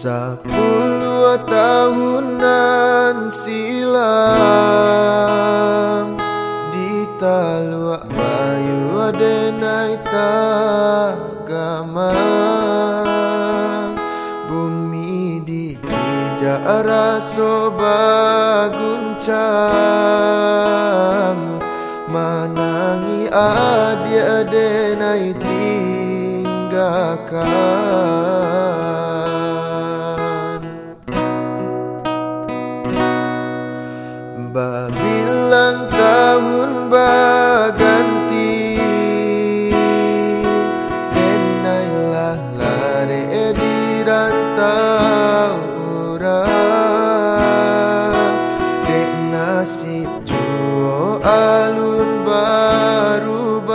10 tahunan silam di Taluk Bayu adenai tagamang bumi di hijak raso baguncang manangi adik adenai tinggalkan. Bilang tahun baganti denailah lare di rantau orang dek nasib juo alun barubah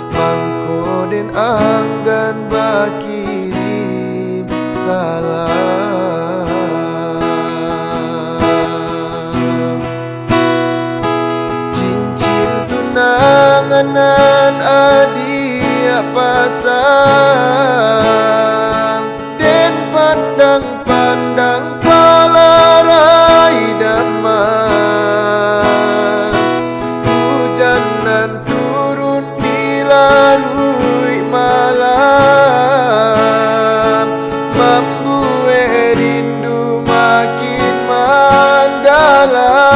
mangko den anggan bakirim salam. Nanganan adia pasang den pandang-pandang palarai damai hujanan turun di larui malam membuat rindu makin mendalam.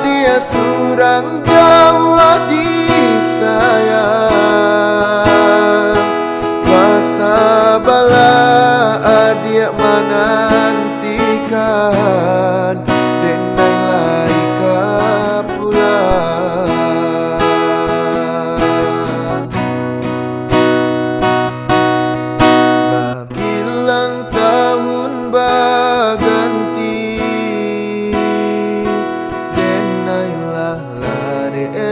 Dia surang Jawa disayang masa bala dia menantikan denai laika pulang. Bilang tahun baganti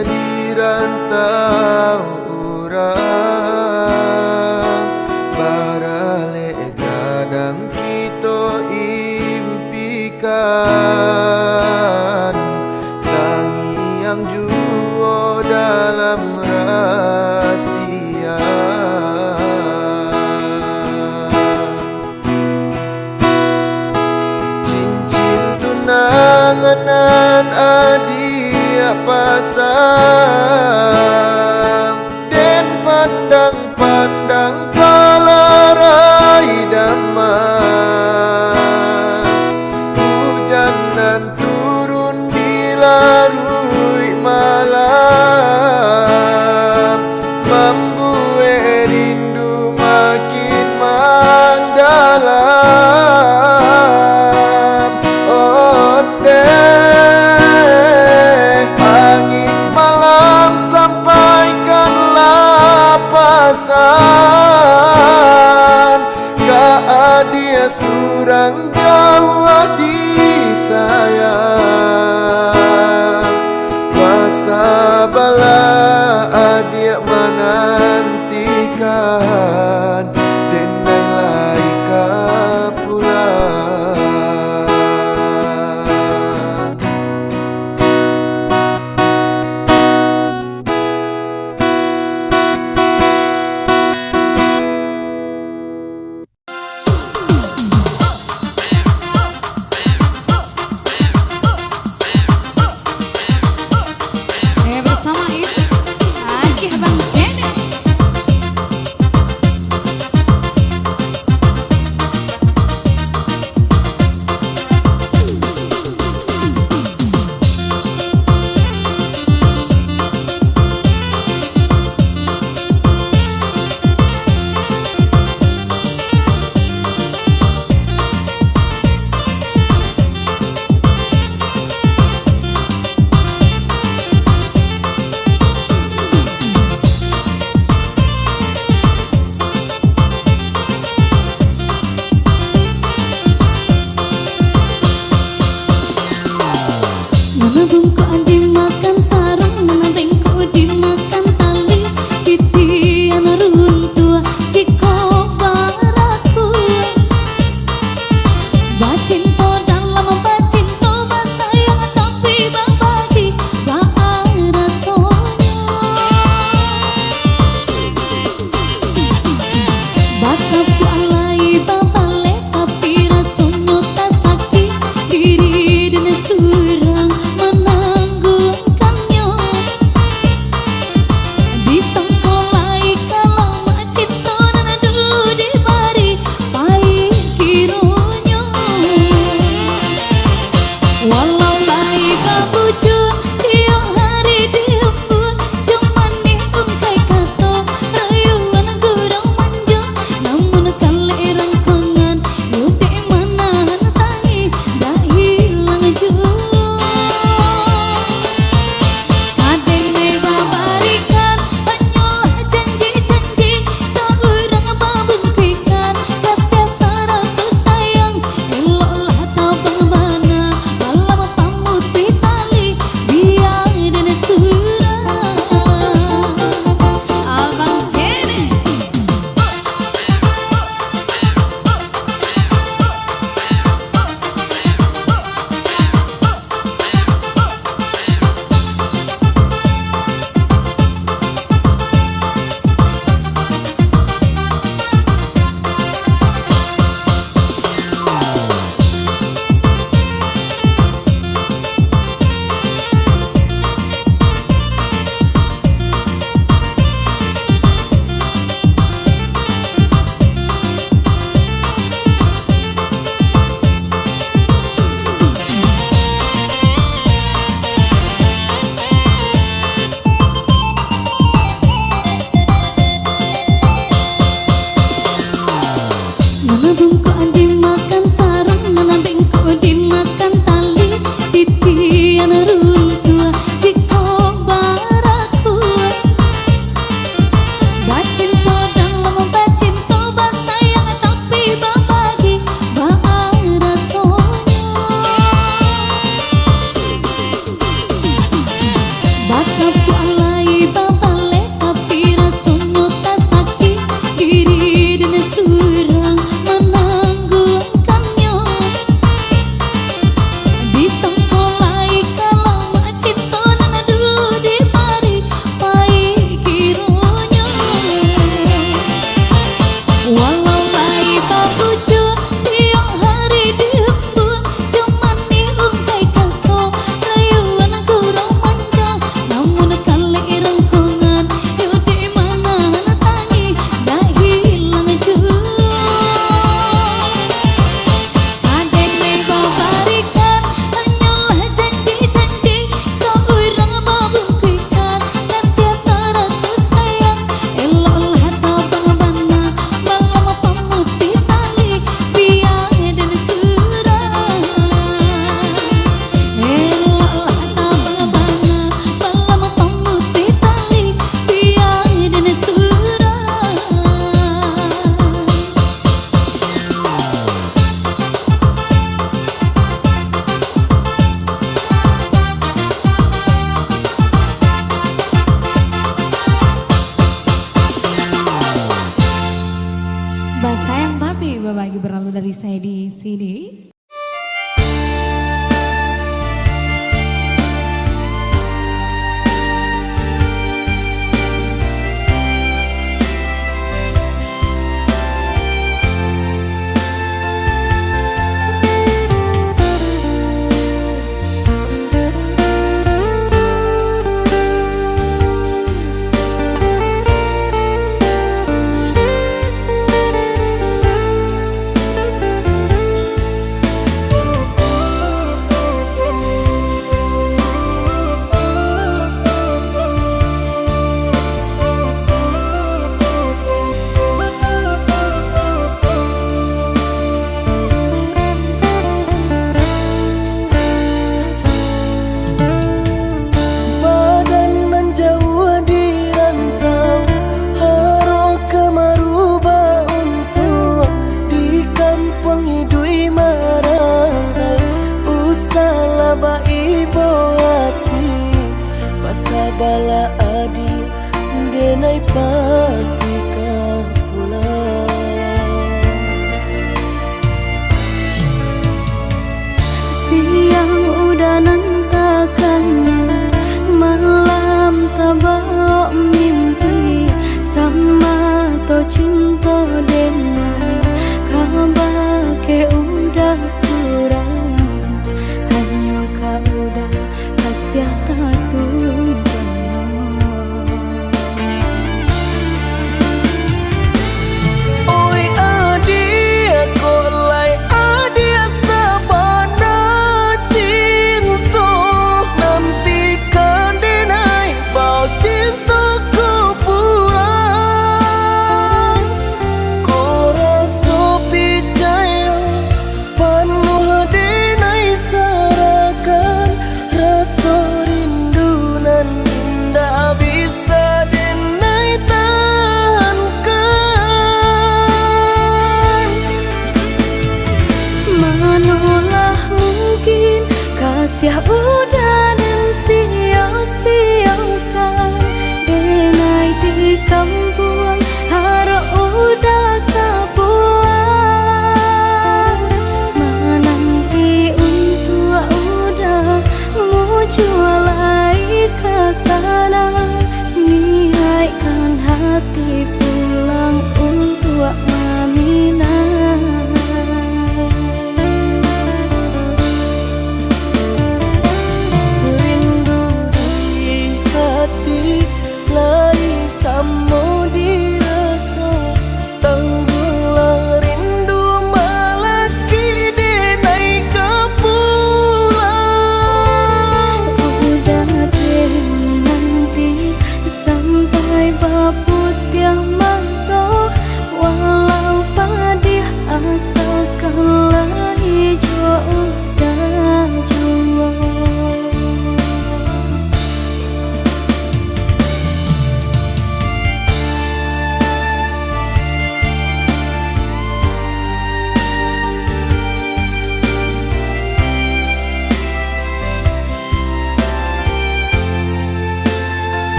di rantau orang barale kadang kita impikan tangi yang juo dalam rahasia cincin tunangan adia pasang den pandang-pandang palarai damai hujanan turun di larui malam membuat rindu makin mendalam. Oh deh angin malam dari saya di sini. Bala adi denai pasti kau pulang. Siang udah nantakannya, malam tabak mimpi sama to cinta denai kabar ke udah surang, hanya kau udah kasih tatu. Ya udah dan sia-siakan denai di kampung harap udah kapuang menanti untuk udah mau jualai ke sana niatkan hati pulang untuk Mamina. Samo dirasa tanggulah rindu malaki denai kepulang. Udah deh nanti sampai baput yang mata walau padih asa kalah hijau udah jua.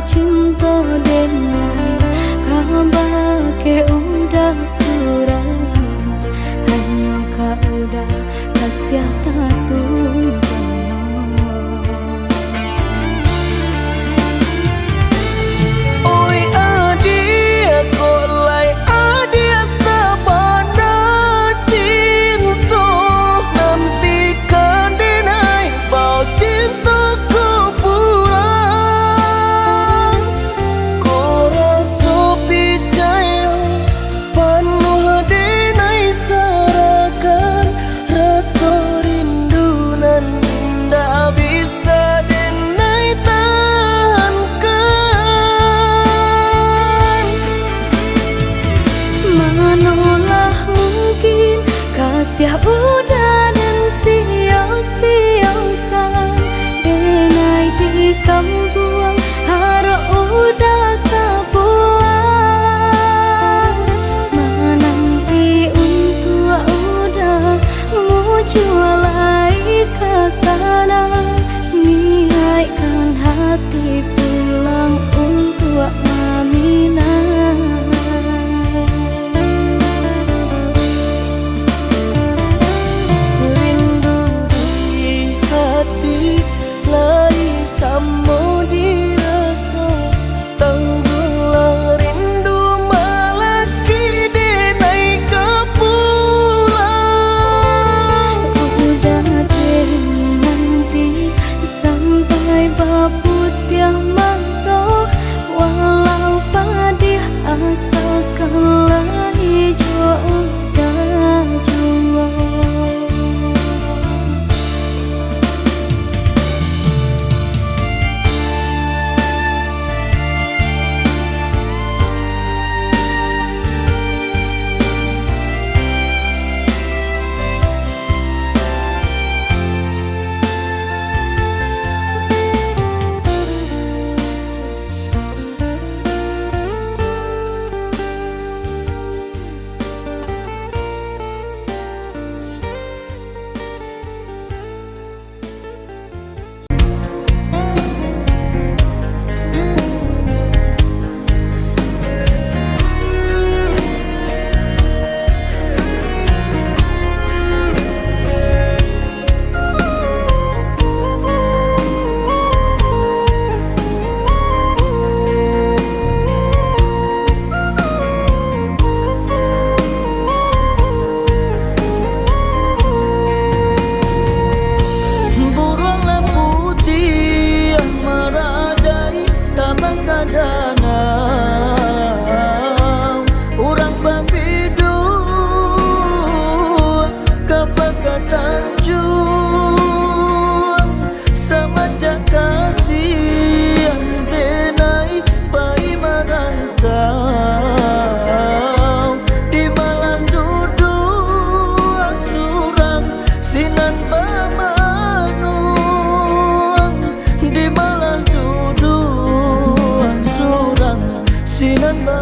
Cinta denai kabar ke udah surang, hanya kau udah kasih tatu. Sarah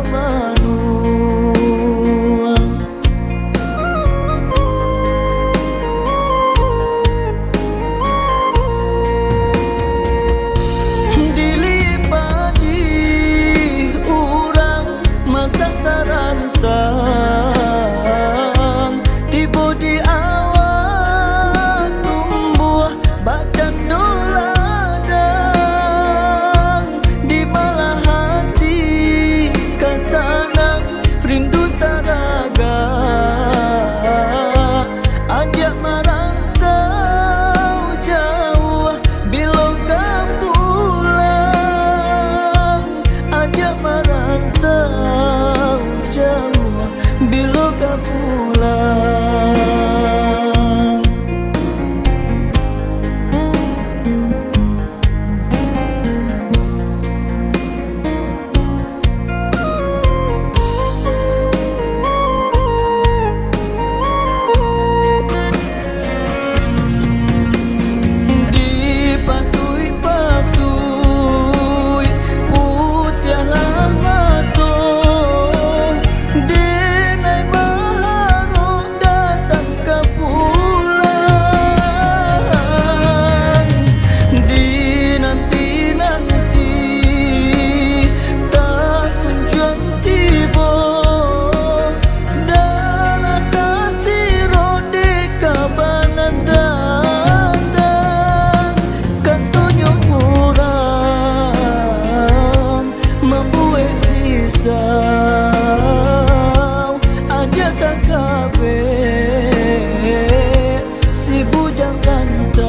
bersamamu. Dilipati urang masak sarantang, tiba di awak tumbuh bacan doladang, di malah hati kasanang rindu taraga, ajak merantau jauh bila kau pulang, ajak merantau jauh bila kau pulang. Dipatui-patui putih lamato, denai maharuk datang ke pulang, dinanti-nanti tak kunjung tiba, darah kasih rode kabanan datang, ketunjuk orang membuat risau, ajak kakak si bujang rantau.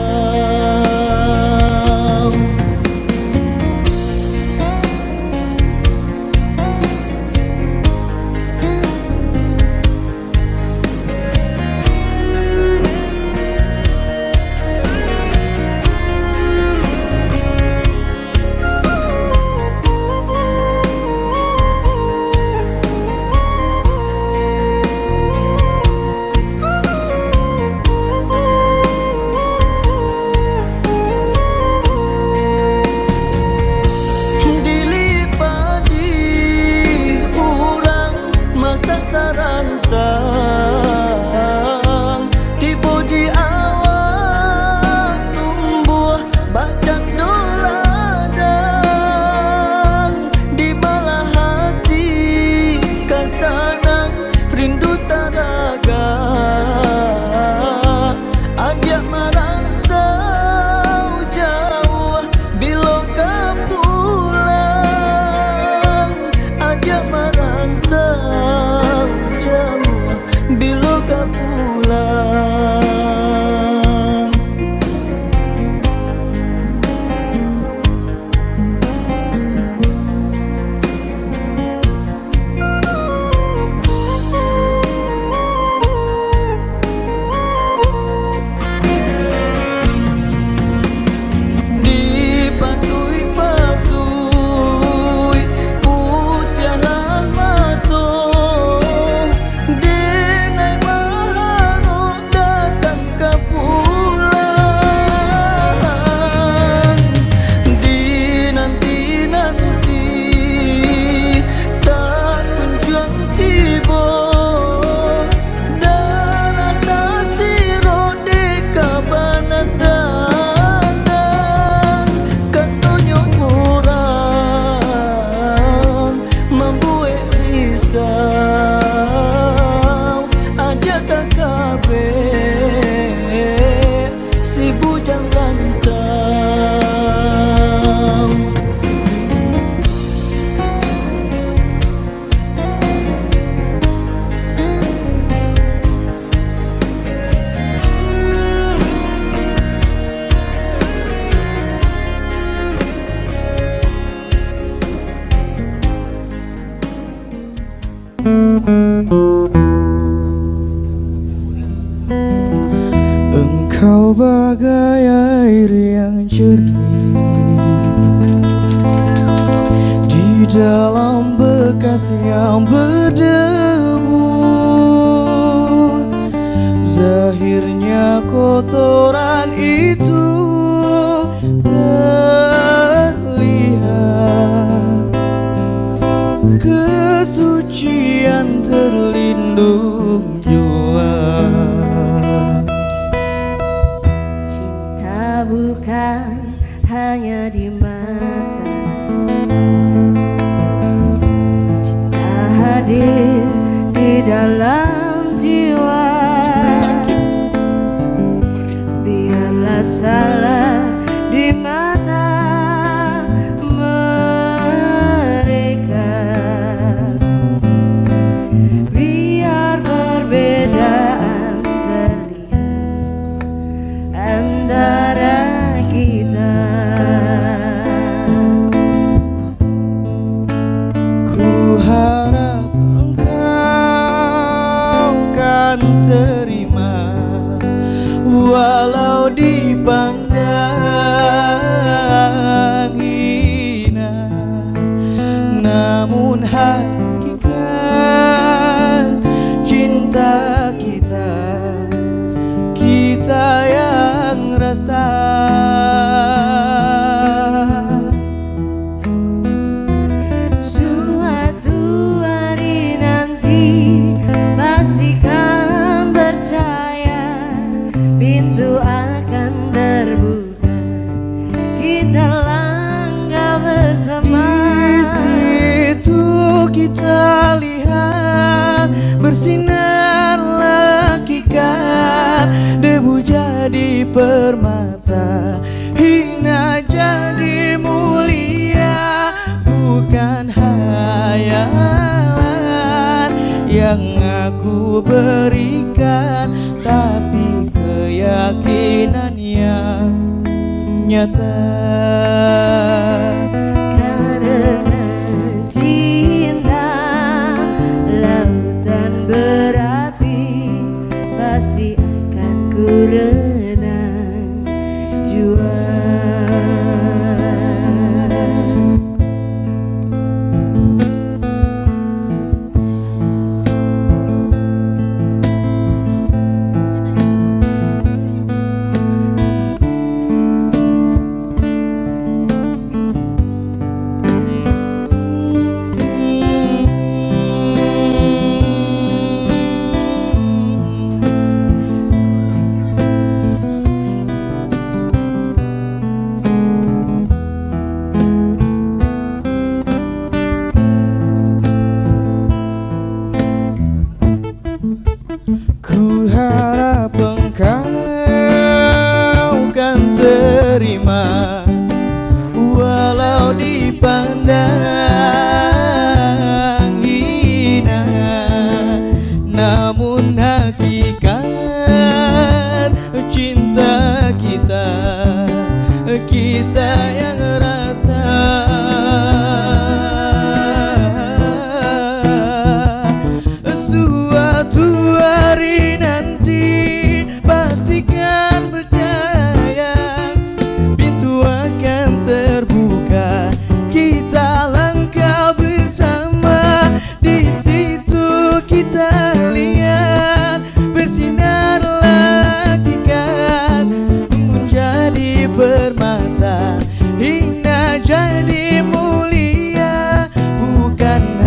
Dilipati urang masak sarantang, tiba di awak tumbuh bacan doladang, di malah hati kasanang rindu taraga, ajak merantau jauh bila kau pulang, ajak merantau jauh bila kau pulang. Dipatui-patui putih lamato, denai maharuk datang ke pulang, dinanti-nanti tak kunjung tiba, darah kasih rode kabanan datang, ketunjuk orang membuat risau, ajak kakak si bujang rantau. Engkau bagai air yang jernih di dalam bekas yang berdebu, zahirnya kotoran itu terlihat. kebencian terlindung jua. Cinta bukan hanya di mata, cinta hadir di dalam jiwa. Biarlah salah di mata mereka, biar perbedaan terlihat antara kita. Ku harap engkau kan terima, walau dipandang hina, namun hakikat cinta kita, kita yang rasa. Suatu hari nanti pastikan percaya, pintu akan terbuka, kita langkah bersama. Di situ kita lihat bersinar hakikat, debu jadi permata, hina jadi mulia. Bukan hayalan yang aku berikan, tapi keyakinan yang nyata. Karena cinta lautan berapi, pasti akan ku renang jua. Ku harap engkau kan terima, walau dipandang hina, namun hakikat cinta kita, kita yang rasa. Suatu hari nanti pastikan percaya, pintu akan terbuka, kita langkah bersama. Di situ kita lihat bersinar hakikat, menjadi permata, hina jadi mulia. Bukan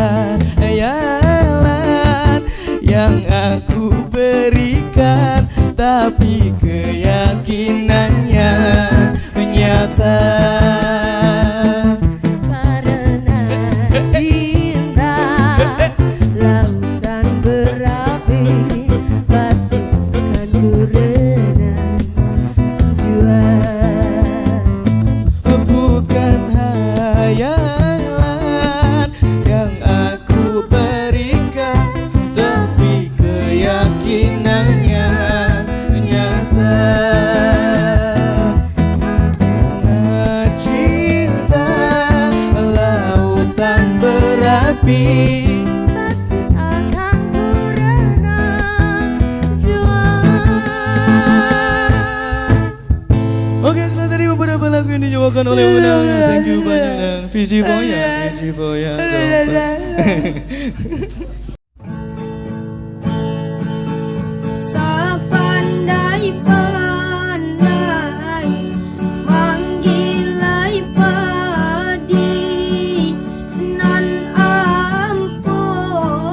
hayalan yang aku berikan, tapi keyakinannya nyata. Karena cinta lautan berapi, pasti akan ku renang jua. Bukan hayalan yang aku berikan, tapi keyakinannya nyata. Karena cinta lautan berapi, Pasti akan ku renang jua. Oke, setelah tadi beberapa lagu yang dinyanyikan oleh Unang. Thank you banyak dan Visi Foya, Visi Foya. Sepandai-pandai manggilai padi, nan ampun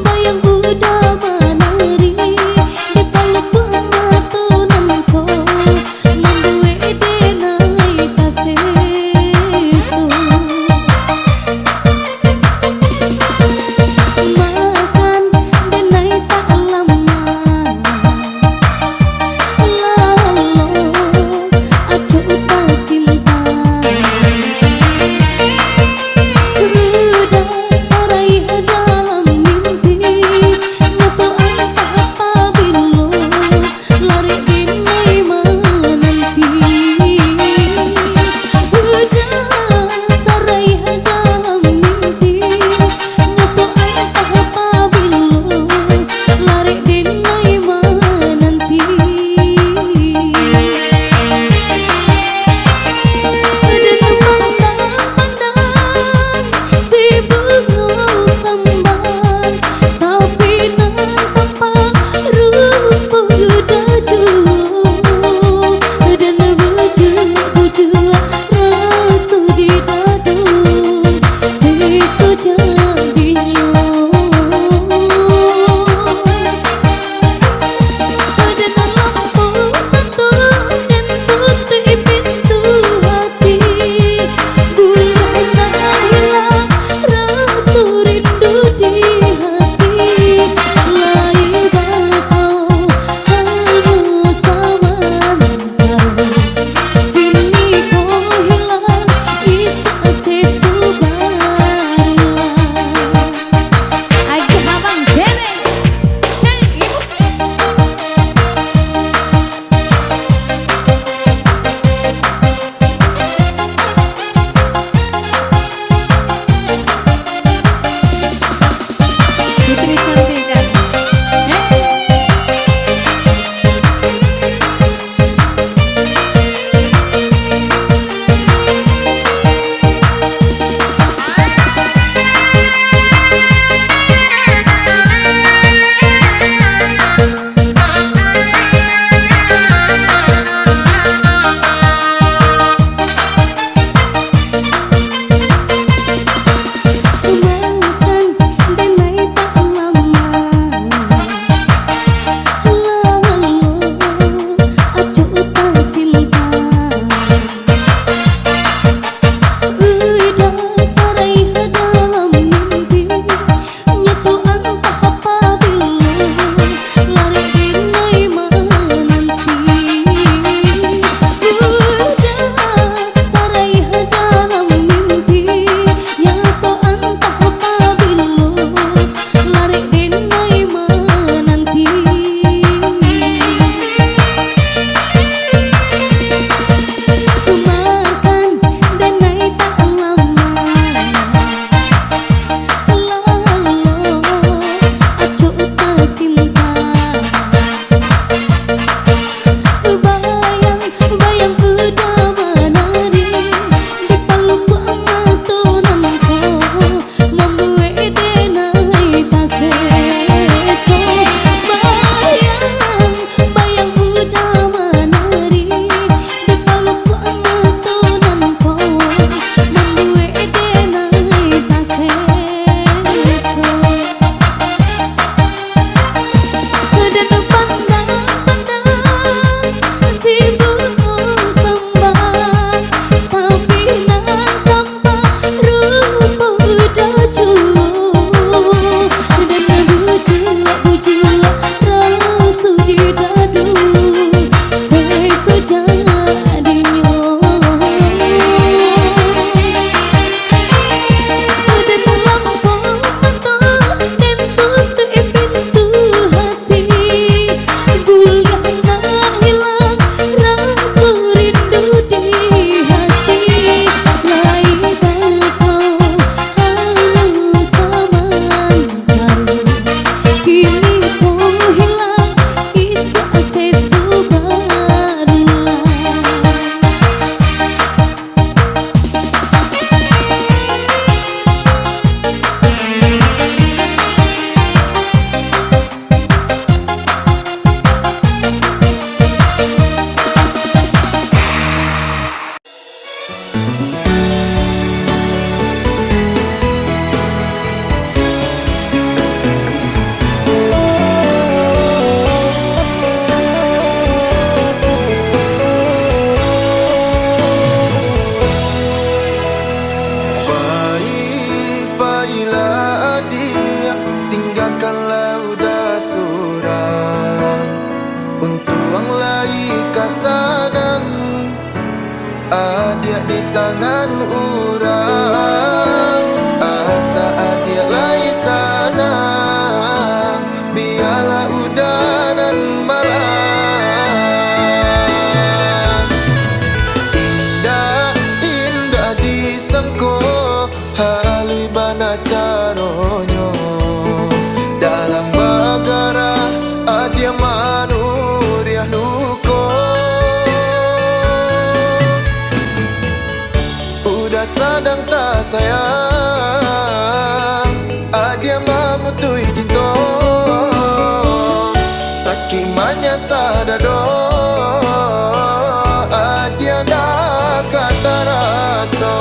Bayang udah menari di peluk mata mulai kasanang adia di tangan orang. Asa adia lai sana biarlah udanan malam. Indah, indah disangko halui bana caronyo dalam bagara adia manuriah nuko. Udah sadang tak sayang adia mamutui cinta sakimanya sadado adia dah kata rasa.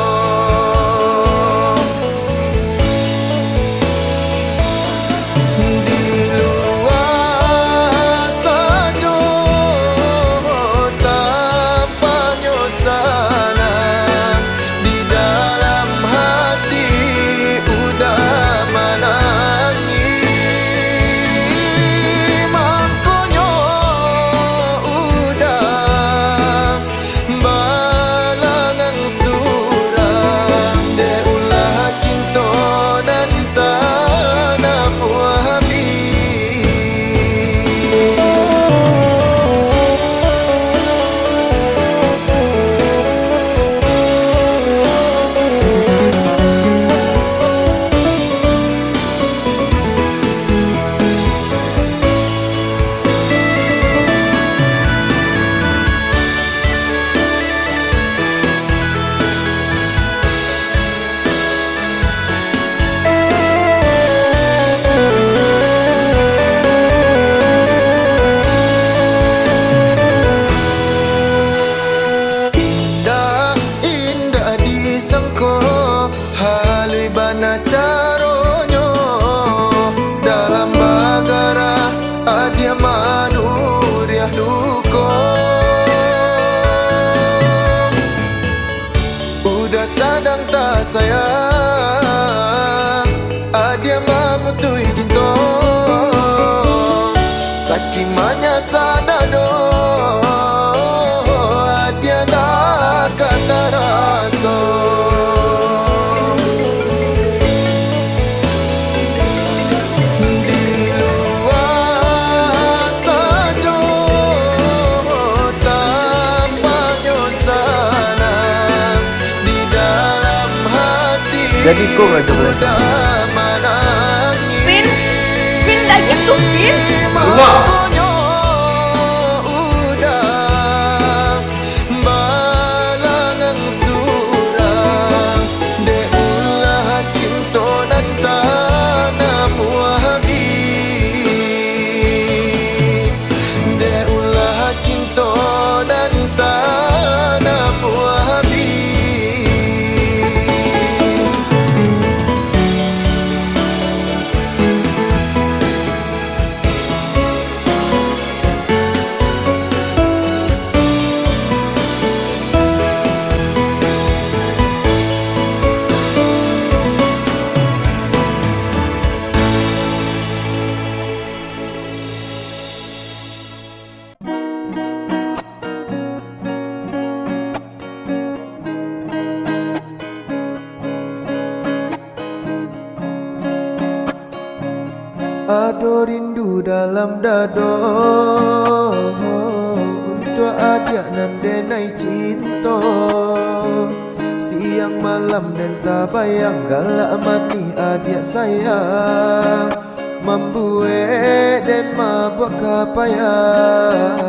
Caronyo dalam bagara adia manuriah nuko. Udah sadang tak sayang adia mamutui cinta sakimanya sadado adia dah kata rasa. Jadi kok gak coba Vin, Vin gak gitu Vin. Balangan surang de ulah cinta dan tanam wahabi de ulah cinta dan tanam wahabi. Ado rindu dalam dado untuk adia nan denai cinta. Siang malam dan tak bayang galak mani adia sayang membuat dan mabuk kapayang.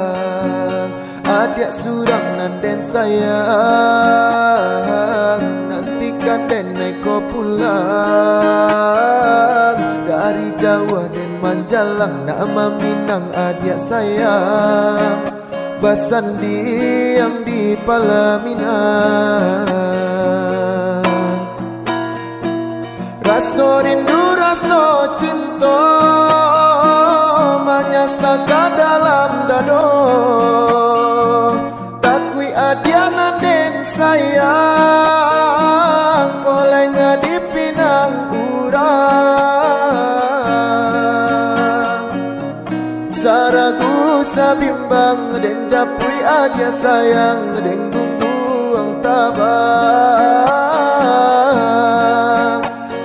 Adia surang nan den sayang nantikan den naik ko pulang dari Jawa dan Manjalang nama Minang adia sayang basan diam di Palaminan. Rasa rindu rasa cinta menyasaka dalam dado takui adia nanden sayang koleng di pinang urang saragu sabimbang den japui adia sayang deng bumbuang tabang.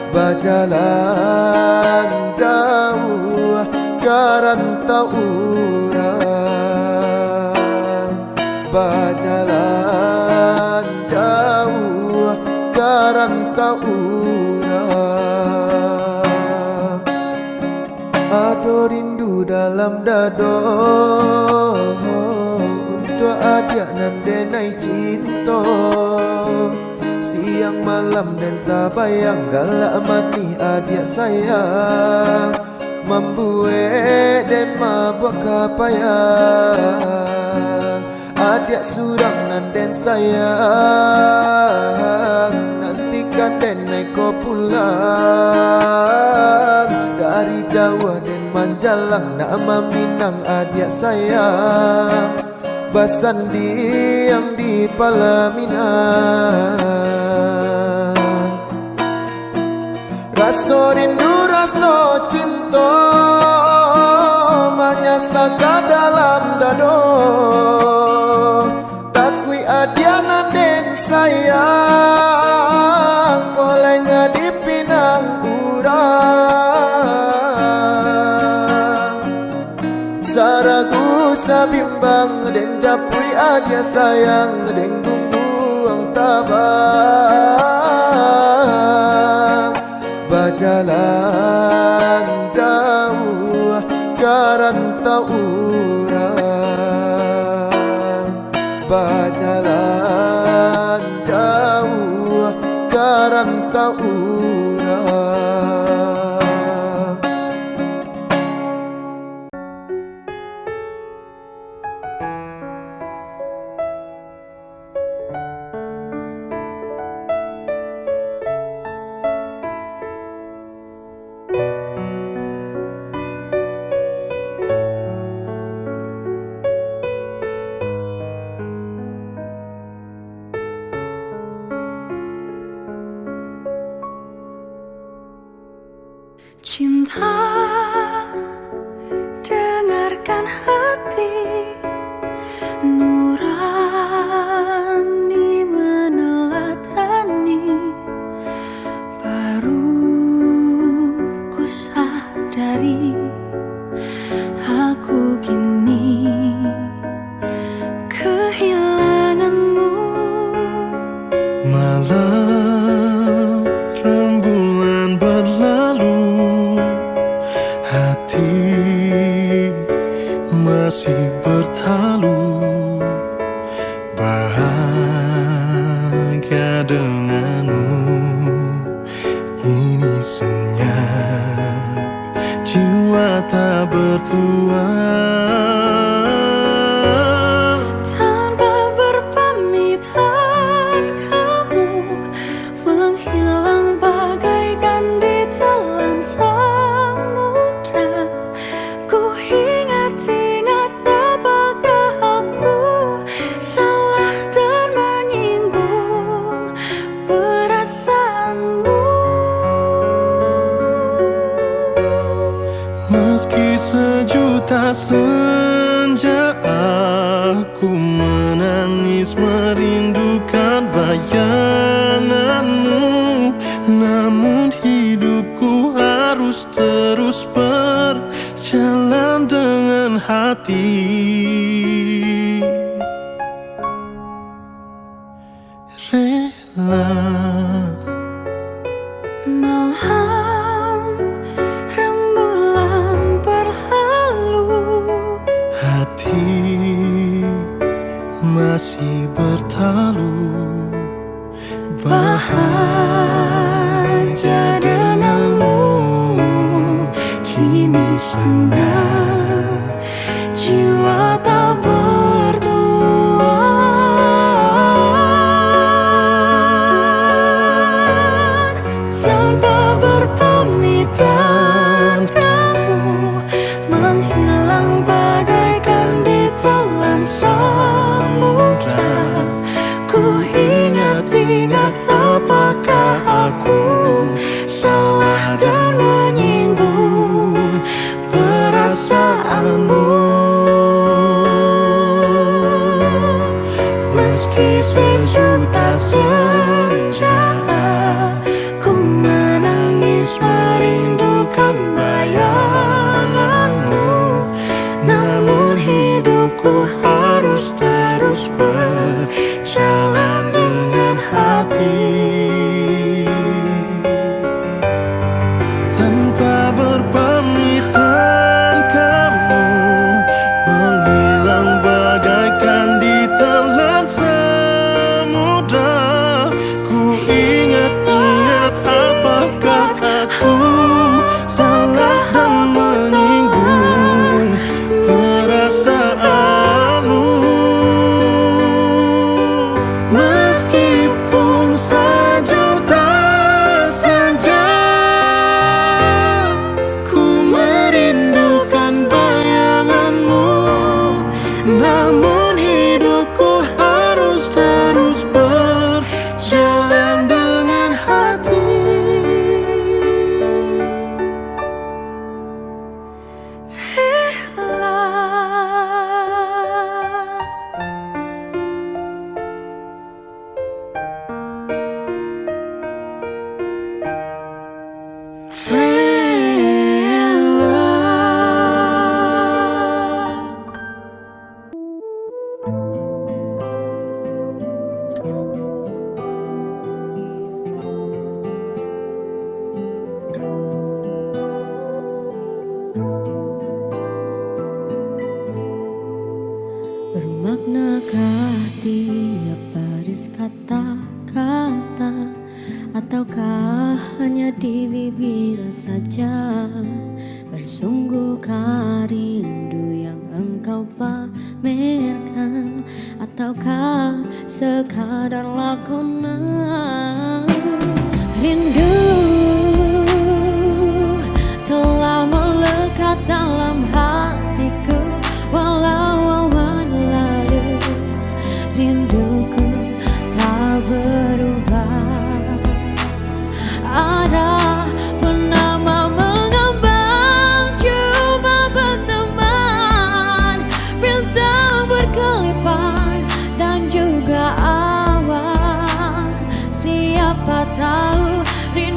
Berjalan jauh garantau urang. Berjalan jauh garantau urang. Ado rindu dalam dado untuk adia nan denai cinta. Siang malam dan tak bayang galak mati adia sayang. Membuat dan mabuk kapayang. Adia surang nan den sayang. Nantikan den naik ko pulang. Dari Jawa dan Manjalang nama Minang adia sayang. Basandi yang di Palaminan. Rasa rindu rasa cinta menyasaka dalam dado. Takui adia nanden sayang. Kolenga di pinang urang. Saragu sabimbang den japui adia sayang deng bumbuang tabang. Berjalan jauh garantau urang. Berjalan jauh garantau urang. Cinta, dengarkan hati nurani meneladani. Baru ku sadari aku kini kehilanganmu. Malam rembulan berlalu, hati masih bertalu. Bahagia denganmu, ini senyap jiwa tak bertuan. Tanpa berpamitan kamu menghilang bagaikan ditelan samudra. Ku ingat-ingat apakah aku salah dan menyinggung perasaanmu. Meski sejuta senja aku menangis merindukan bayanganmu. Namun hidupku harus terus berjalan dengan hati. Rela. Malam rembulan berlalu, Hati masih bertalu. Bahagia denganmu, kini senang jiwa tak bertuan. tanpa berpamitan kamu menghilang bagaikan ditelan samudra. Ku ingat-ingat apakah aku salah dan menyinggung perasaanmu. meski sejuta senja. Ku menangis merindukan bayanganmu, namun hidupku harus terus berjalan dengan hati. Tanpa berpamitan kamu menghilang bagaikan ditelan samudra. Ku ingat-ingat apakah aku salah dan menyinggung perasaanmu. Meskipun sejuta senja, ku merindukan bayanganmu, namun hidupku harus terus berjalan dengan hati. Bermaknakah tiap baris kata-kata, ataukah hanya di bibir saja? Bersungguhkah rindu yang engkau pamerkan, ataukah sekadar lakonan? Rindu telah melekat dalam hatiku, walau awan lalu rinduku tak berubah. Arah bernama mengambang, cuma berteman, bintang berkelipan dan juga awan. Siapa tahu rindu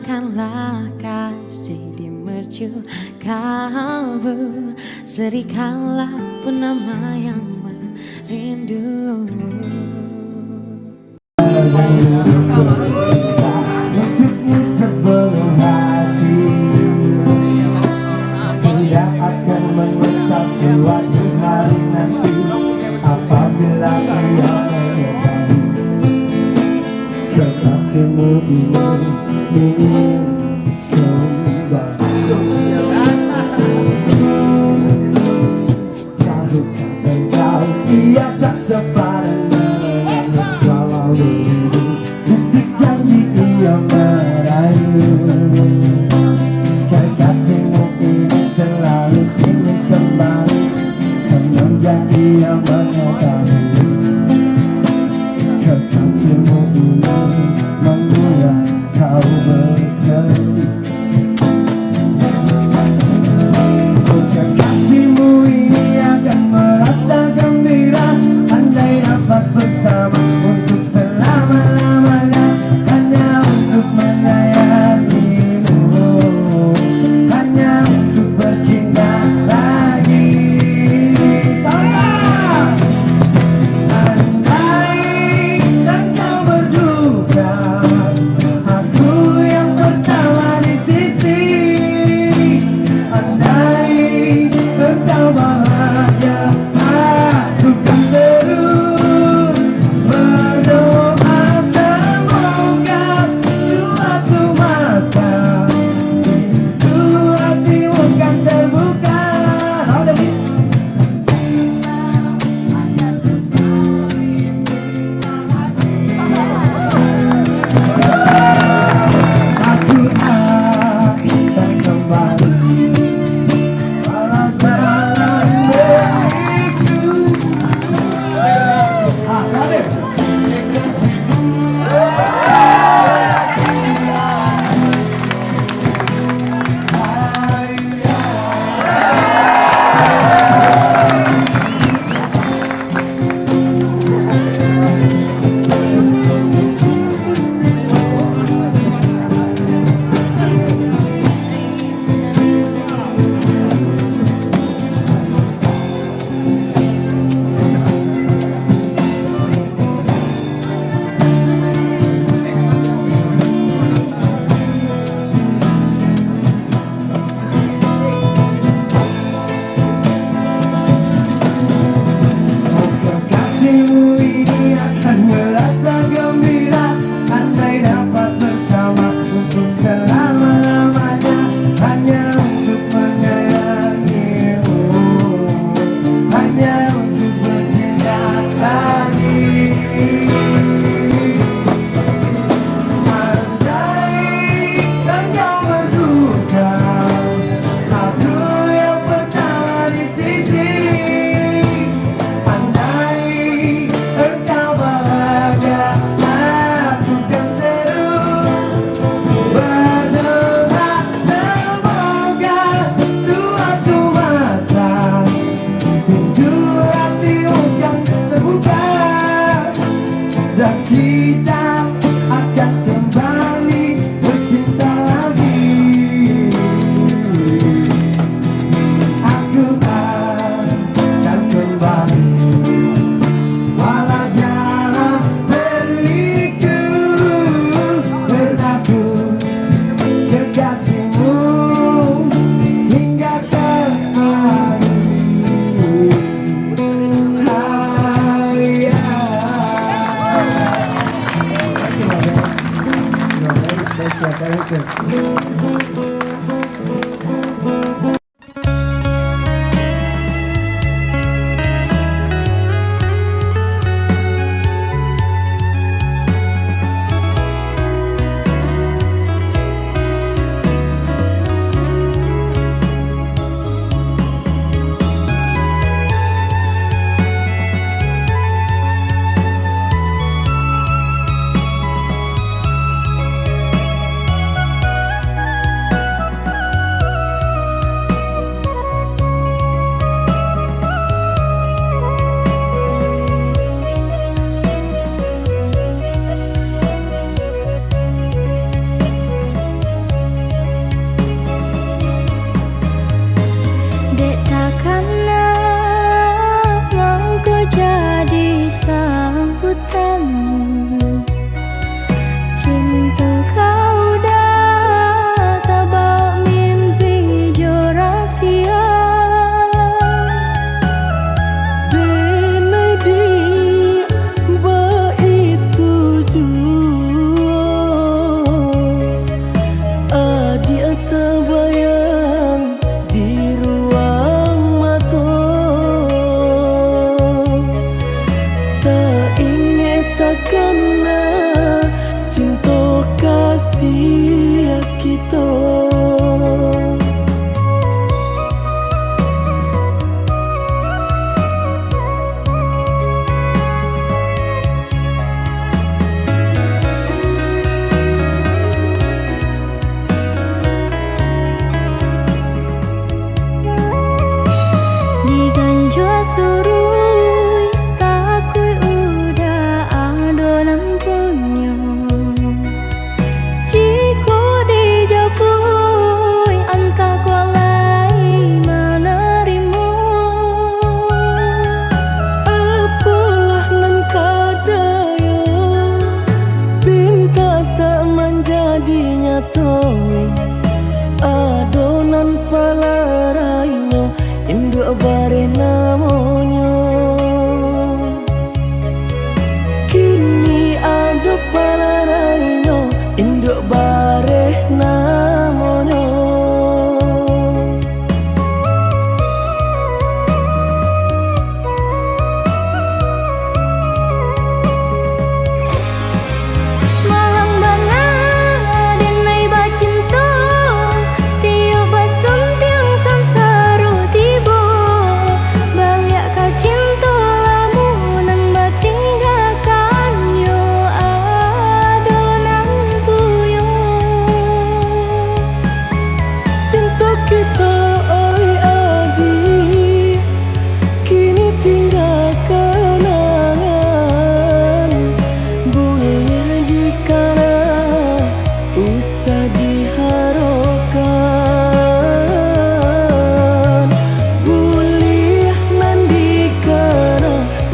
Biarkanlah kasih di mercu kalbu, serikanlah penama yang merindu. Sebelum hati tidak akan menyesal suatu hari nanti apabila ia menyadari kekasihmu ingin kembali. Tahukah engkau ia tak sepadan walau rindu bisik janji ia merayu. Kekasihmu ini selalu ingin kembali semenjak ia menyadari kekasihmu ini membuat kau bersedih. Kekasihmu ini akan merasa gembira andai dapat bersama untuk selama-lamanya, hanya untuk menyayangimu, hanya untuk bercinta lagi. Tolong!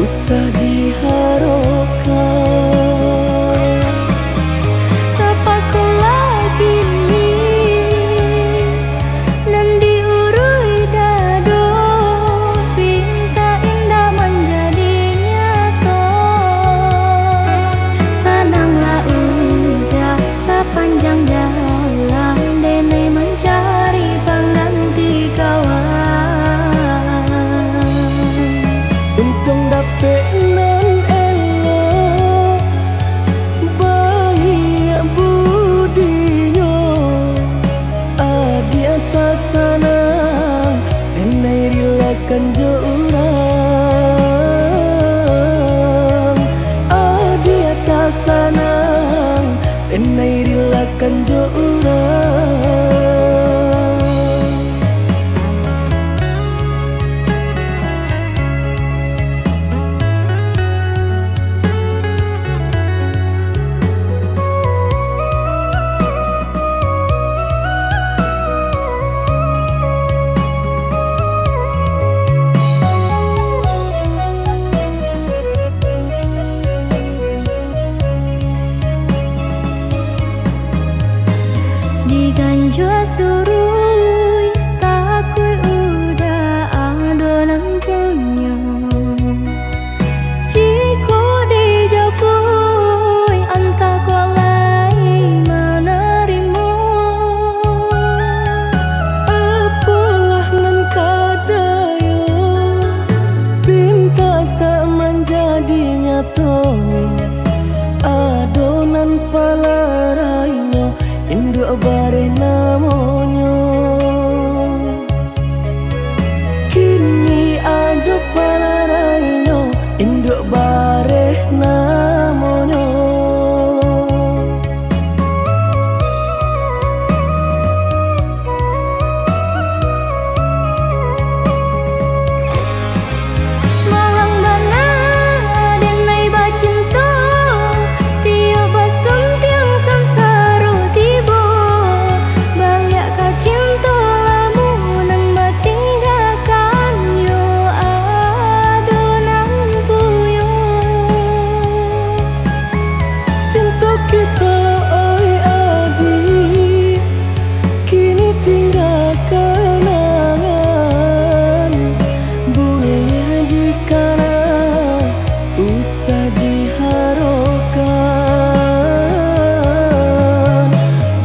usah diharapkan. Terpaksa lagi nih dan diurui dado, pinta indah menjadi nyata. Senanglah udah sepanjang jalan dene mencari pengganti kawan. Untung dapet nan elok, baik budinya, adi atas sanang, enai rilakan jo urang. Adi atas sanang, enai rilakan jo urang. Diganjur surui takui udah adonan punya. Jika dijapui entah kualai menerima. Apalah nan kadaya, pinta tak menjadi nyata. Adonan palarainya, induk bareh namanya. Kini ada palarainya, induk bareh namanya. Malang bana denai bacinta, tiap basem tiang samsara tiba. Balik ka cinta lamunan batinggalkan yo adonan puyo. Cinta kita oi adi, kini tinggal kenangan. Boleh dikana, usah diharapkan.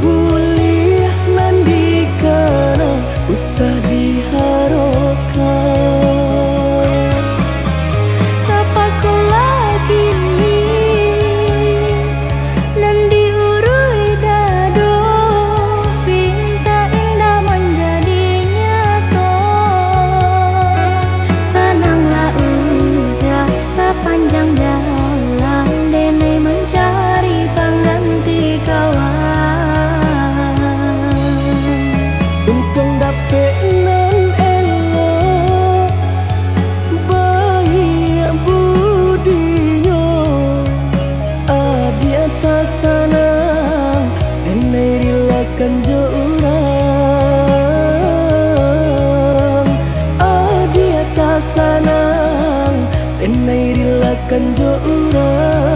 Boleh nan dikana, usah diharapkan. Terpaksa lagi nih dan diurui dado, pinta indah menjadi nyata. Senanglah udah sepanjang jalan dene mencari pengganti kawan. Untung dapet nan elok, baik budinya, adi atas sanang, enai rilakan jo urang. Adi atas sanang, enai rilakan jo urang.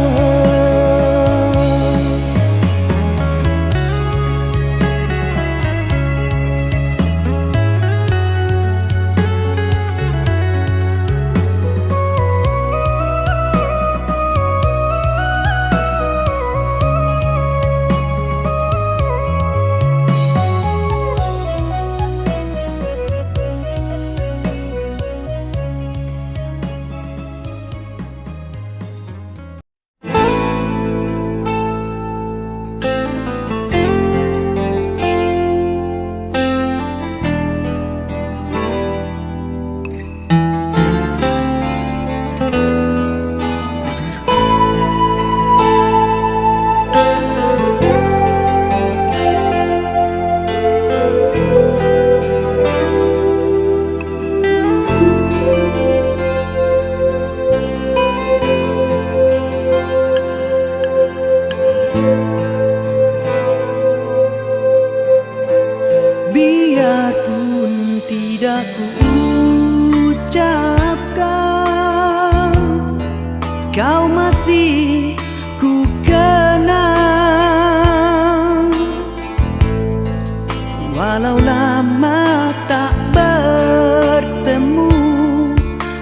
kau masih ku kenang. Walau lama tak bertemu,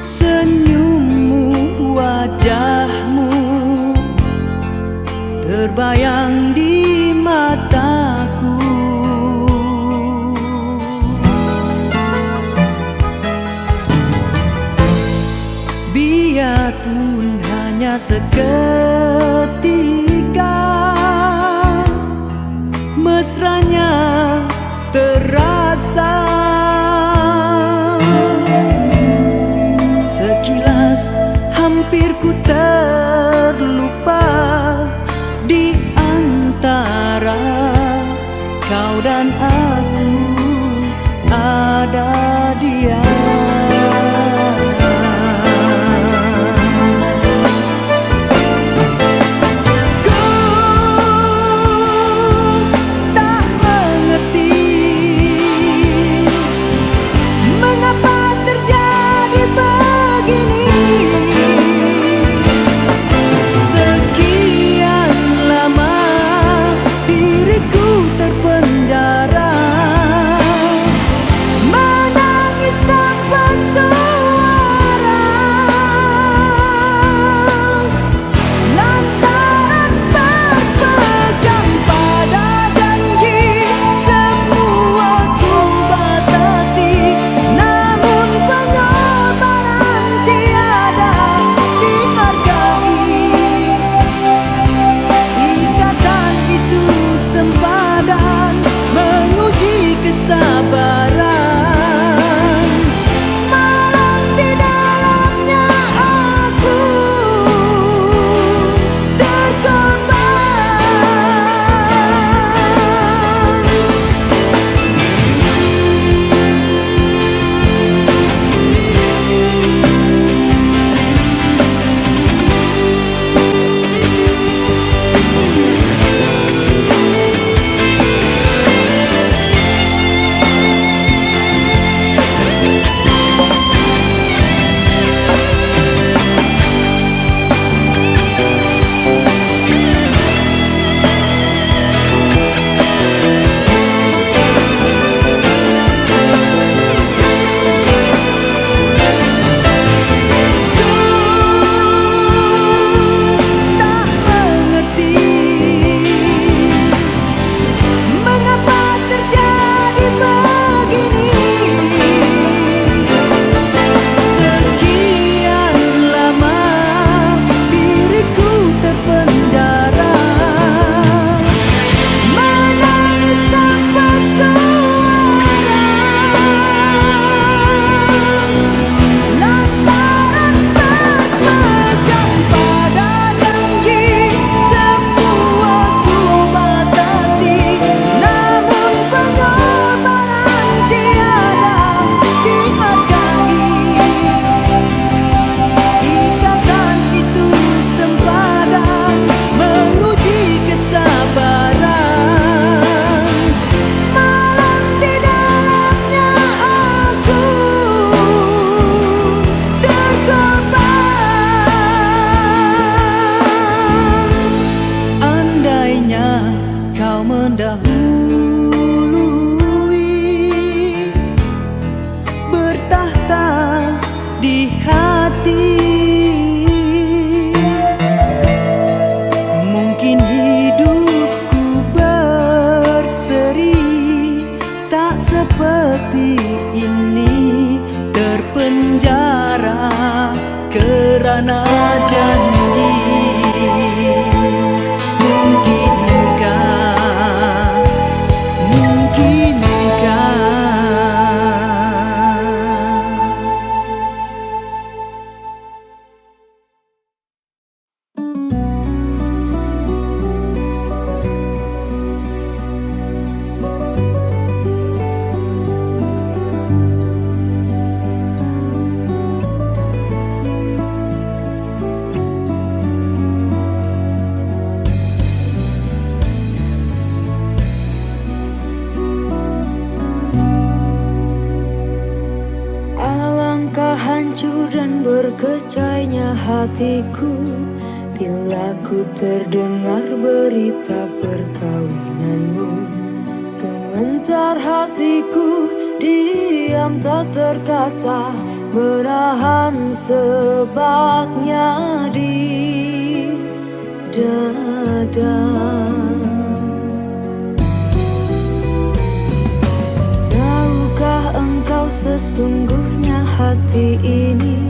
senyummu, wajahmu terbayang di mataku. Biarpun hanya seketika, mesranya terasa. Sekilas hampir ku terlupa di antara kau dan aku ada dia. Terpenjara hatiku bila ku terdengar berita perkawinanmu. Gemetar hatiku, diam tak terkata, menahan sebabnya di dada. Tahukah engkau sesungguhnya hati ini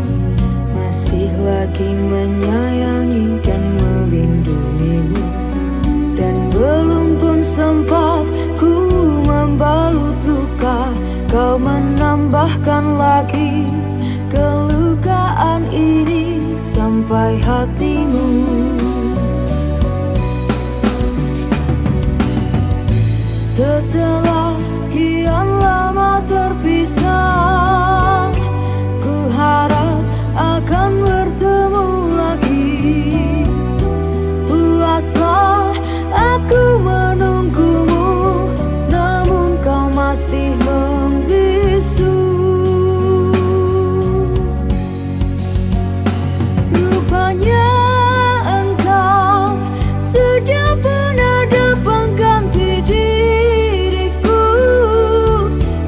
masih lagi menyayangi dan melindungimu, dan belum pun sempat ku membalut luka, kau menambahkan lagi kelukaan ini sampai hatimu. Setelah kian lama terpisah, ku harap akan bertemu lagi. Puaslah aku menunggumu, namun kau masih membisu. Rupanya engkau sudah pun ada pengganti diriku.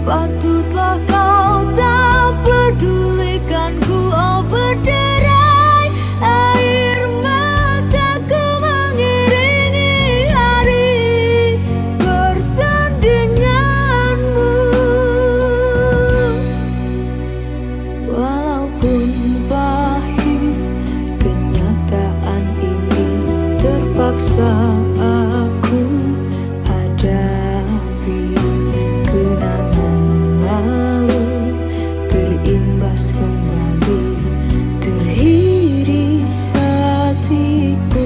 Patutlah kau tak pedulikanku, oh berderai air mataku mengiringi hari bersandinganmu. Walaupun pahit kenyataan ini, terpaksa aku hadapi. Kenangan lalu terimbas kembali, terhiris hatiku.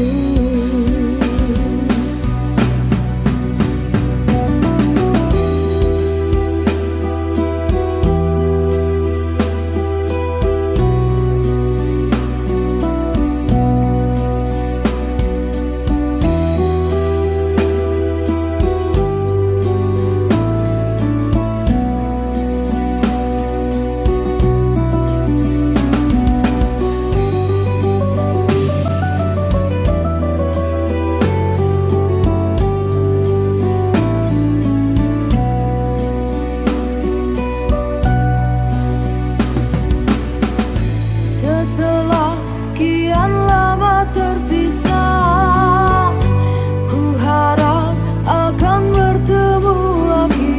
Setelah kian lama terpisah, ku harap akan bertemu lagi.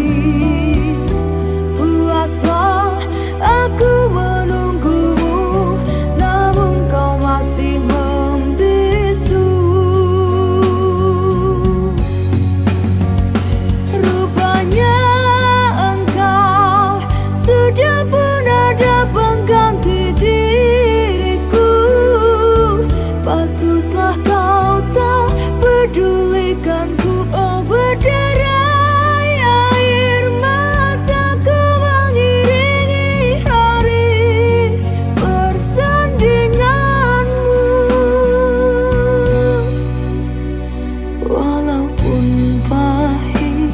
Puaslah aku menunggumu, namun kau masih membisu. Rupanya engkau sudah pun ada pengganti diriku. Patutlah kau tak pedulikanku, oh berderai air mataku mengiringi hari bersandinganmu. Walaupun pahit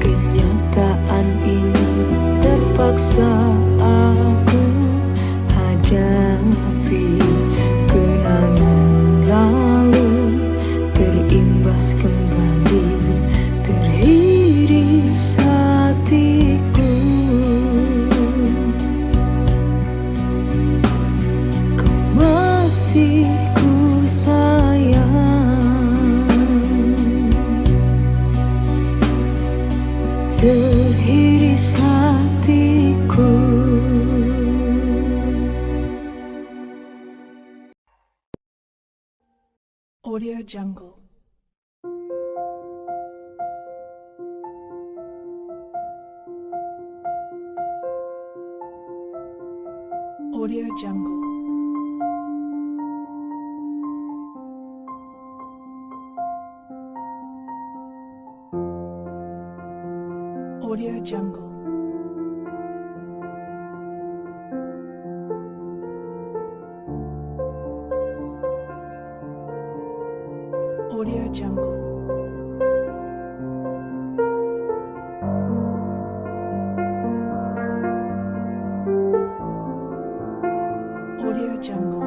kenyataan ini, terpaksa aku hadapi. Kenangan lalu terimbas kembali, terhiris hatiku. Kau masih ku sayang, terhiris hatiku. Audio Jungle. Audio Jungle. Audio Jungle. Audio Jungle. Audio Jungle.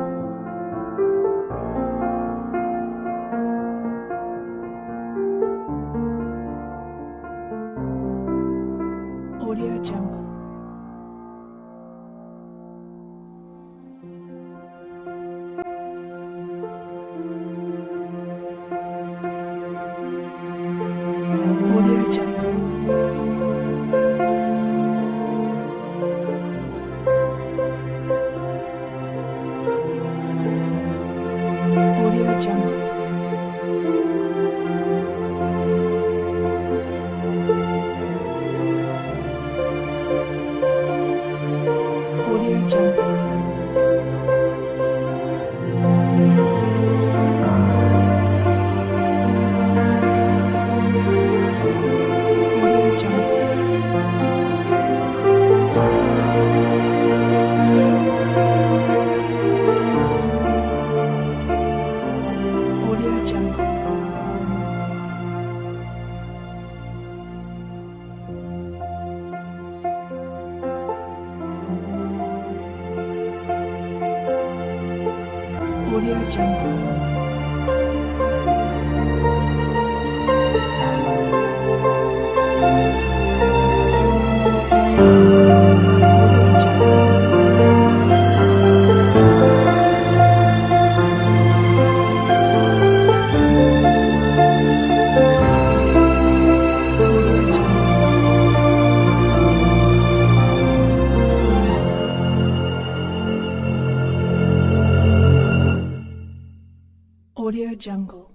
Jungle. Audio Jungle. Audio Jungle. Audio Jungle. Audio Jungle. Audio Jungle.